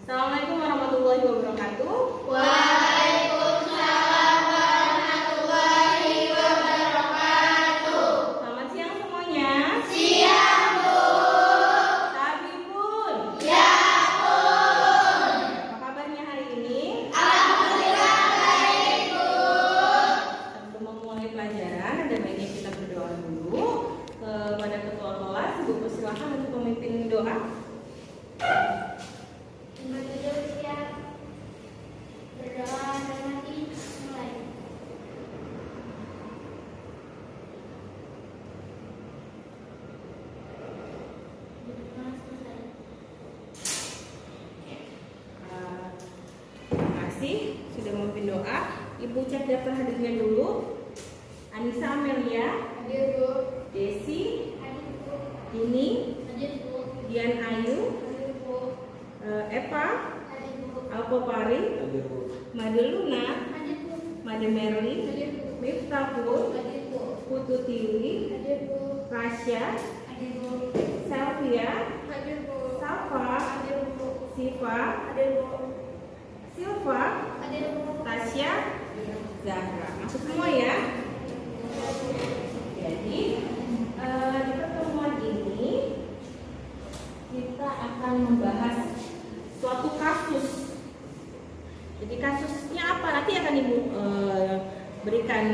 Assalamualaikum warahmatullahi wabarakatuh. Waalaikumsalam warahmatullahi wabarakatuh. Selamat siang semuanya. Siang, Bu. Tabibun. Ya, Bun. Apa kabarnya hari ini? Alhamdulillah baik, Bu. Sebelum memulai pelajaran, ada baiknya kita berdoa dulu kepada ketua kelas. Ibu persilahkan untuk memimpin doa. Berdoa dan mati mulai. Terima kasih sudah memimpin doa. Ibu cek daftar hadirnya dulu. Anissa Amelia, Hadir, Bu. Desi, Hadir, Bu. Dini, Hadir, Bu. Dian Ayu, Hadir, Bu. Eva, Hadir, Bu. Alpopari, Made Luna, Hadir, Bu. Made Merli, Hadir, Bu. Miftahul, Hadir, Bu. Putu Tiwi, Hadir, Bu. Rasya, Hadir, Bu. Selvia, Hadir, Bu. Safa, Hadir, Bu. Siva, Hadir, Bu. Silva, Hadir, Bu. Tasya, Zahra. Masuk semua ya. Jadi di pertemuan ini kita akan membahas suatu kasus. Jadi kasusnya apa? Nanti akan Ibu berikan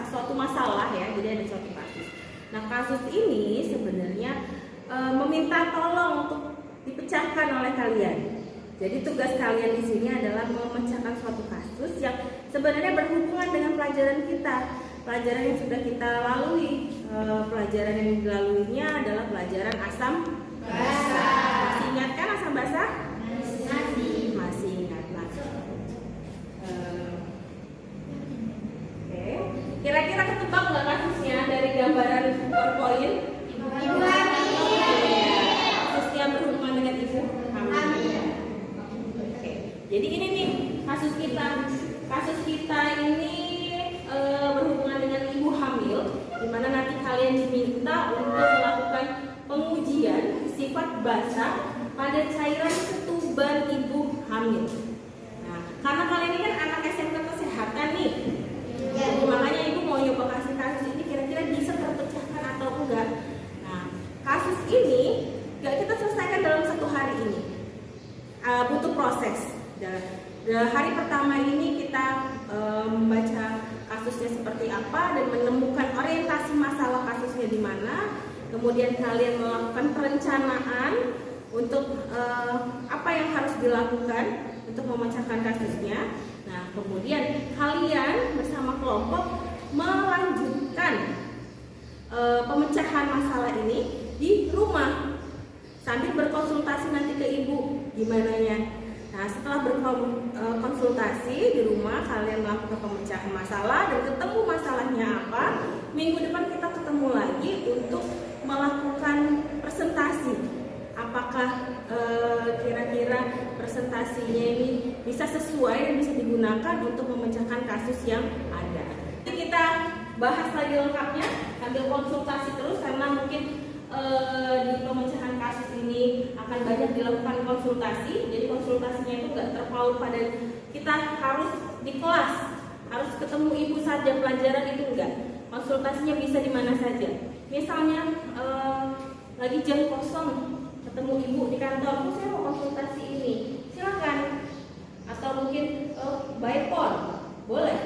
suatu masalah ya. Jadi ada suatu kasus. Nah, kasus ini sebenarnya meminta tolong untuk dipecahkan oleh kalian. Jadi tugas kalian di sini adalah memecahkan suatu kasus yang sebenarnya berhubungan dengan pelajaran kita, pelajaran yang sudah kita lalui. Pelajaran yang dilaluinya adalah pelajaran asam basa. Masih ingat kan asam basa? Masih ingat. Nah, oke. Kira-kira ketebak nggak kasusnya dari gambaran PowerPoint? Ibu Kasus yang berhubungan dengan ibu hamil. Oke. Jadi ini nih kasus kita. Kasus kita ini berhubungan dengan ibu hamil, di mana nanti kalian diminta untuk melakukan pengujian sifat basa pada cairan ketuban ibu hamil. Nah, karena kalian ini kan anak SMK kesehatan nih, jadi makanya ibu mau nyoba kasih kasus ini kira-kira bisa terpecahkan atau enggak. Nah, kasus ini gak kita selesaikan dalam satu hari ini, butuh proses. Hari pertama ini kita membaca kasusnya seperti apa dan menemukan orientasi masalah kasusnya di mana. Kemudian kalian melakukan perencanaan untuk apa yang harus dilakukan untuk memecahkan kasusnya. Nah, kemudian kalian bersama kelompok melanjutkan pemecahan masalah ini di rumah sambil berkonsultasi nanti ke ibu gimana nya. Nah, setelah berkonsultasi di rumah, kalian melakukan pemecahan masalah dan ketemu masalahnya apa. Minggu depan kita ketemu lagi untuk melakukan presentasi. Apakah kira-kira presentasinya ini bisa sesuai dan bisa digunakan untuk memecahkan kasus yang ada. Jadi kita bahas lagi lengkapnya sambil konsultasi terus karena mungkin di pemecahan kasus ini akan banyak dilakukan konsultasi. Jadi konsultasinya itu nggak terpaut pada kita harus di kelas, harus ketemu ibu saja pelajaran, itu enggak. Konsultasinya bisa di mana saja. Misalnya lagi jam kosong ketemu ibu di kantor, saya mau konsultasi ini, silakan. Atau mungkin by phone, boleh.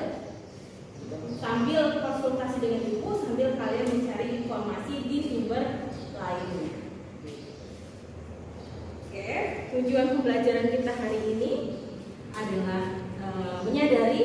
Sambil konsultasi dengan ibu, sambil kalian mencari informasi di sumber lainnya. Oke, tujuan pembelajaran kita hari ini adalah menyadari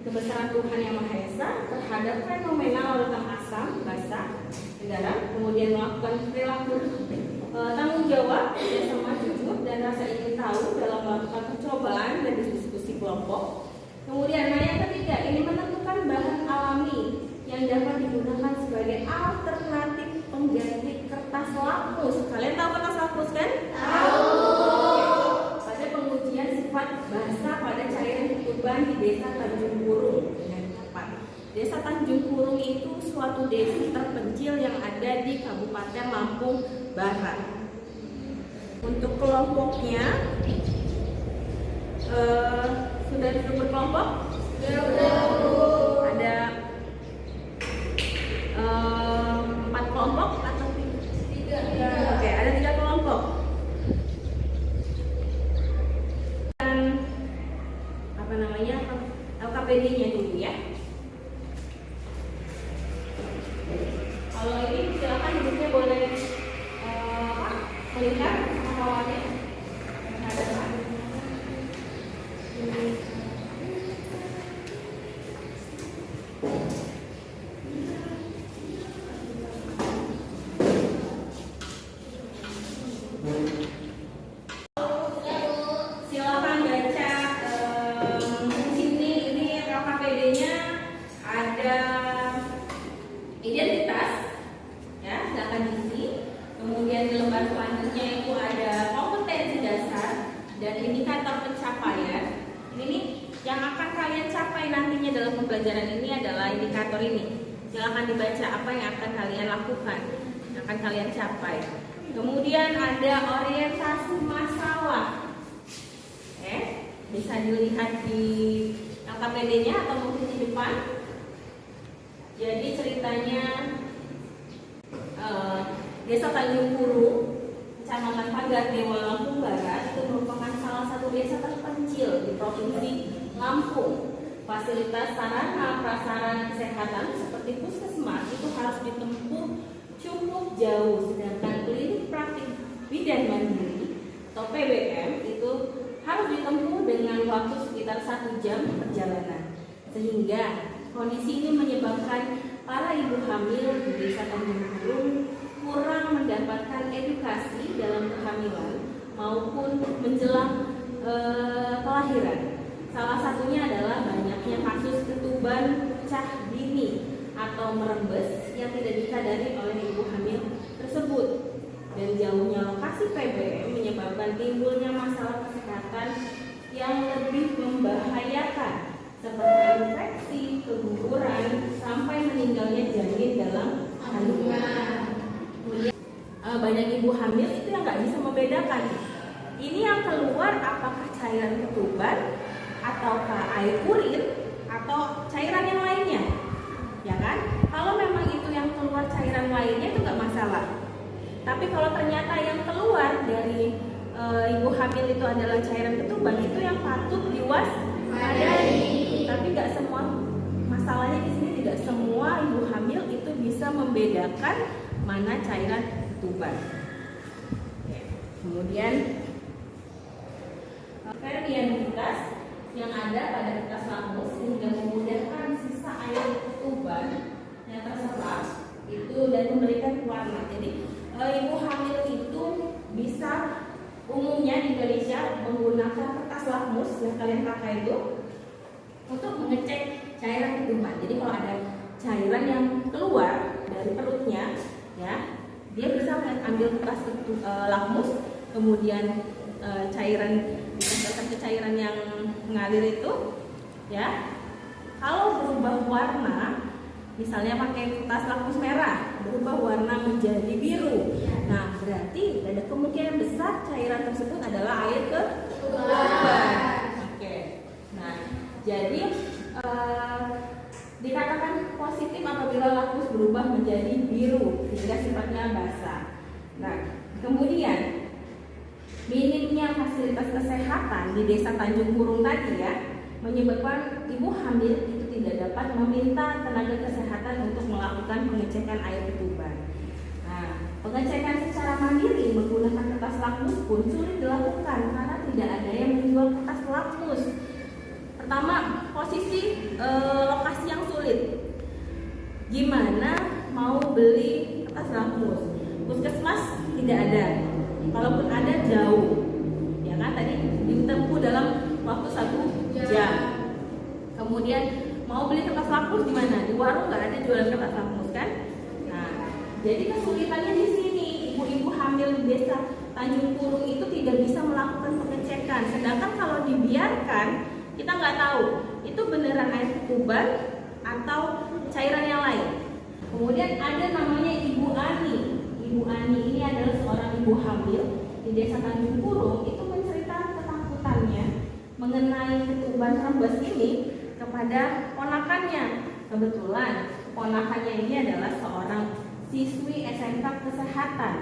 kebesaran Tuhan Yang Maha Esa terhadap fenomena larutan asam basa di dalam, kemudian melakukan perilaku tanggung jawab, bersama jujur dan rasa ingin tahu dalam melakukan percobaan dan diskusi kelompok. Kemudian yang ketiga ini menentukan bahan alami yang dapat digunakan sebagai alternatif pengganti kertas lapus. Kalian tahu kertas lapus kan? Tahu. Pada pengujian sifat basa pada cairan ketuban di Desa Tanjung Purung. Dengan tepat. Desa Tanjung Purung itu suatu desa terpencil yang ada di Kabupaten Lampung Barat. Untuk kelompoknya sudah berkelompok? Ada 4 kelompok atau 3? Oke, ada 3 kelompok. Dan apa namanya, LKPD-nya dulu ya. Kalau ini silakan duduknya boleh melihat sama kawannya. Silakan baca sini, ini LKPD-nya ada identitas ya, silakan diisi. Kemudian di lembar selanjutnya itu ada kompetensi dasar dan indikator pencapaian. Ini nih yang akan kalian capai nantinya dalam pembelajaran ini adalah indikator ini. Silakan dibaca apa yang akan kalian lakukan, yang akan kalian capai. Kemudian ada orientasi masalah. Bisa dilihat di LKPD-nya atau mungkin di depan. Jadi ceritanya Desa Tanjung Puru, Kecamatan Pagar Dewa, Lampung Barat itu merupakan salah satu desa terpencil di Provinsi Lampung. Fasilitas sarana prasarana kesehatan seperti puskesmas itu harus ditempuh cukup jauh, sedangkan klinik praktik bidan mandiri atau PBM itu harus ditempuh dengan waktu sekitar 1 jam perjalanan. Sehingga kondisi ini menyebabkan para ibu hamil di Desa Tanjung Puru kurang mendapatkan edukasi dalam kehamilan maupun menjelang kelahiran. Salah satunya adalah banyaknya kasus ketuban pecah dini atau merembes yang tidak disadari oleh ibu hamil tersebut. Dan jauhnya lokasi PBM menyebabkan timbulnya masalah kesehatan yang lebih membahayakan seperti infeksi, keguguran, sampai meninggalnya janin dalam kandungan. Banyak ibu hamil itu yang nggak bisa membedakan ini yang keluar apakah cairan ketuban ataukah air urin atau cairan yang lainnya, ya kan? Kalau memang itu yang keluar cairan lainnya itu nggak masalah. Tapi kalau ternyata yang keluar dari ibu hamil itu adalah cairan ketuban, itu yang patut diwaspadai. Tapi nggak semua, masalahnya di sini tidak semua ibu hamil itu bisa membedakan mana cairan ketuban. Kemudian permeabilitas yang ada pada kertas lakmus sehingga memudahkan sisa air ketuban yang terserap itu dan memberikan warna. Jadi ibu hamil itu bisa umumnya di Indonesia menggunakan kertas lakmus yang kalian pakai itu untuk mengecek cairan ketuban. Jadi kalau ada cairan yang keluar dari perutnya, ya, dia bisa ambil kertas lakmus, kemudian cairan ke cairan yang mengalir itu, ya, kalau berubah warna, misalnya pakai kertas lakmus merah, berubah warna menjadi biru. Nah, berarti ada kemungkinan besar cairan tersebut adalah air ketuban. Oke. Nah, jadi dikatakan positif apabila lakmus berubah menjadi biru sehingga sifatnya basah. Nah, kemudian minimnya fasilitas kesehatan di Desa Tanjung Purung tadi ya menyebabkan ibu hamil itu tidak dapat meminta tenaga kesehatan untuk melakukan pengecekan air ketuban. Nah, pengecekan secara mandiri menggunakan kertas lakmus pun sulit dilakukan karena tidak ada yang menjual kertas lakmus. Pertama, posisi lokasi yang sulit. Gimana mau beli kertas lakmus? Puskesmas tidak ada. Kalaupun ada jauh, ya kan? Tadi ditempuh dalam waktu 1 jam. Kemudian mau beli kertas lakmus di mana? Di warung nggak ada jualan kertas lakmus kan? Nah, jadi kesulitannya di sini. Ibu-ibu hamil di Desa Tanjung Purung itu tidak bisa melakukan pengecekan. Sedangkan kalau dibiarkan, kita nggak tahu itu beneran air ketuban atau cairan yang lain. Kemudian ada namanya Ibu Ani. Ibu Ani ini adalah seorang ibu hamil di Desa Tanjung Purung itu menceritakan ketakutannya mengenai ketuban rembes ini kepada ponakannya. Kebetulan ponakannya ini adalah seorang siswi SMK Kesehatan.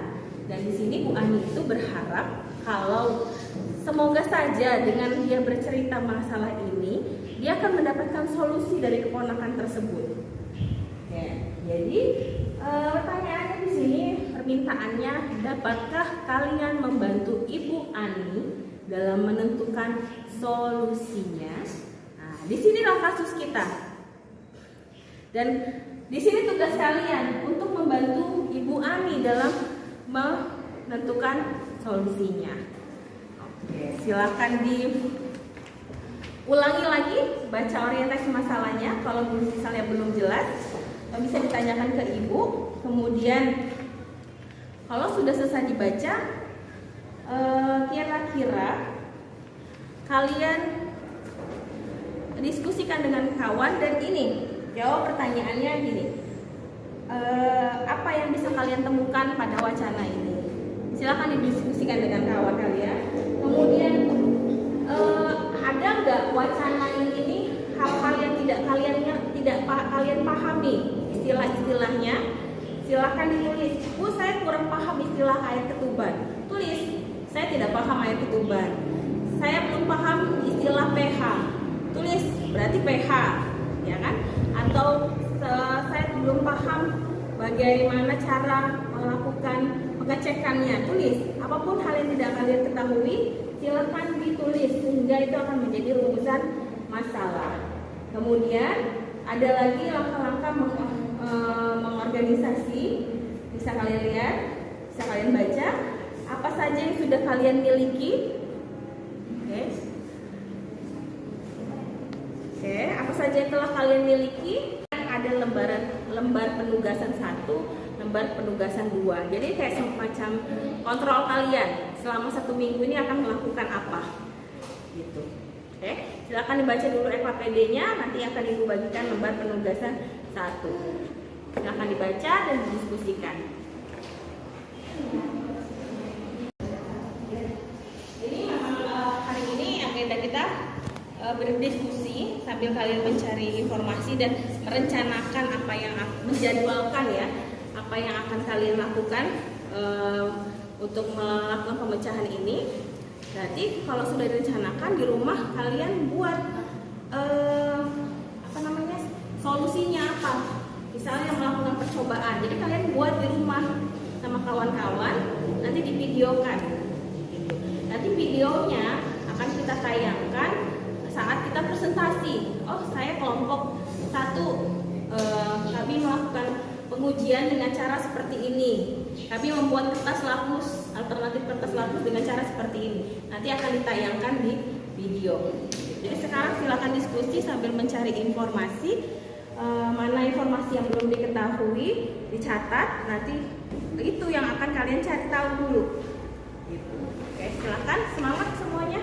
Dan di sini Bu Ani itu berharap kalau semoga saja dengan dia bercerita masalah ini, dia akan mendapatkan solusi dari keponakan tersebut. Ya, jadi pertanyaannya di sini, permintaannya, dapatkah kalian membantu Ibu Ani dalam menentukan solusinya? Nah, di sinilah kasus kita. Dan di sini tugas kalian untuk membantu Ibu Ani dalam menentukan solusinya. Oke, silakan diulangi lagi baca orientasi masalahnya. Kalau misalnya belum jelas, bisa ditanyakan ke Ibu. Kemudian kalau sudah selesai dibaca, kira-kira kalian diskusikan dengan kawan dan ini jawab pertanyaannya gini. Apa yang bisa kalian temukan pada wacana ini? Silakan didiskusikan dengan kawan kalian. Kemudian ada nggak wacana ini hal-hal yang tidak kalian pahami istilah-istilahnya? Silakan ditulis. Bu, saya kurang paham istilah air ketuban. Tulis. Saya tidak paham air ketuban. Saya belum paham istilah pH. Tulis. Berarti pH, ya kan? Atau saya belum paham bagaimana cara melakukan pengecekannya. Tulis. Apapun hal yang tidak kalian ketahui, silakan ditulis sehingga itu akan menjadi rumusan masalah. Kemudian ada lagi langkah-langkah mengorganisasi. Bisa kalian lihat, bisa kalian baca apa saja yang sudah kalian miliki. Oke, apa saja yang telah kalian miliki? Ada lembar penugasan 1, lembar penugasan 2. Jadi kayak semacam kontrol kalian selama 1 minggu ini akan melakukan apa, gitu. Oke, silakan dibaca dulu FAPD-nya, nanti akan Ibu bagikan lembar penugasan 1. Silakan dibaca dan didiskusikan. Jadi hari ini agenda kita berdiskusi sambil kalian mencari informasi dan merencanakan apa yang menjadwalkan ya, apa yang akan kalian lakukan untuk melakukan pemecahan ini. Berarti kalau sudah direncanakan di rumah kalian buat solusinya apa? Misalnya melakukan percobaan. Jadi kalian buat di rumah sama kawan-kawan, nanti divideokan. Gitu. Nanti videonya akan kita tayangkan saat kita presentasi. Oh, saya kelompok 1, kami melakukan pengujian dengan cara seperti ini. Kami membuat kertas lapus, alternatif kertas lapus dengan cara seperti ini. Nanti akan ditayangkan di video. Jadi sekarang silakan diskusi sambil mencari informasi. Mana informasi yang belum diketahui, dicatat. Nanti itu yang akan kalian cari tahu dulu. Gitu. Oke, silakan, semangat semuanya.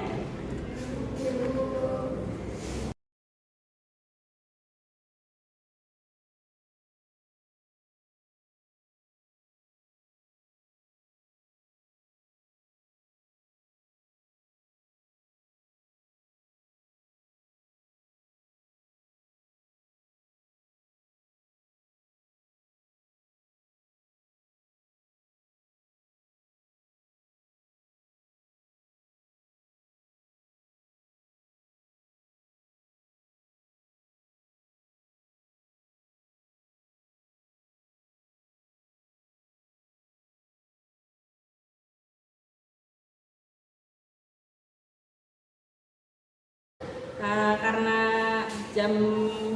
Karena jam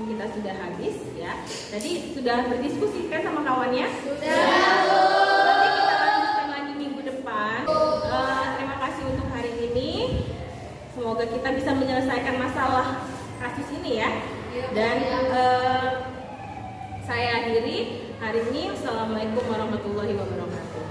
kita sudah habis ya. Tadi sudah berdiskusi kan sama kawannya? Sudah. Nanti kita lanjutkan lagi minggu depan. Terima kasih untuk hari ini. Semoga kita bisa menyelesaikan masalah kasus ini ya. Dan saya akhiri hari ini. Wassalamualaikum warahmatullahi wabarakatuh.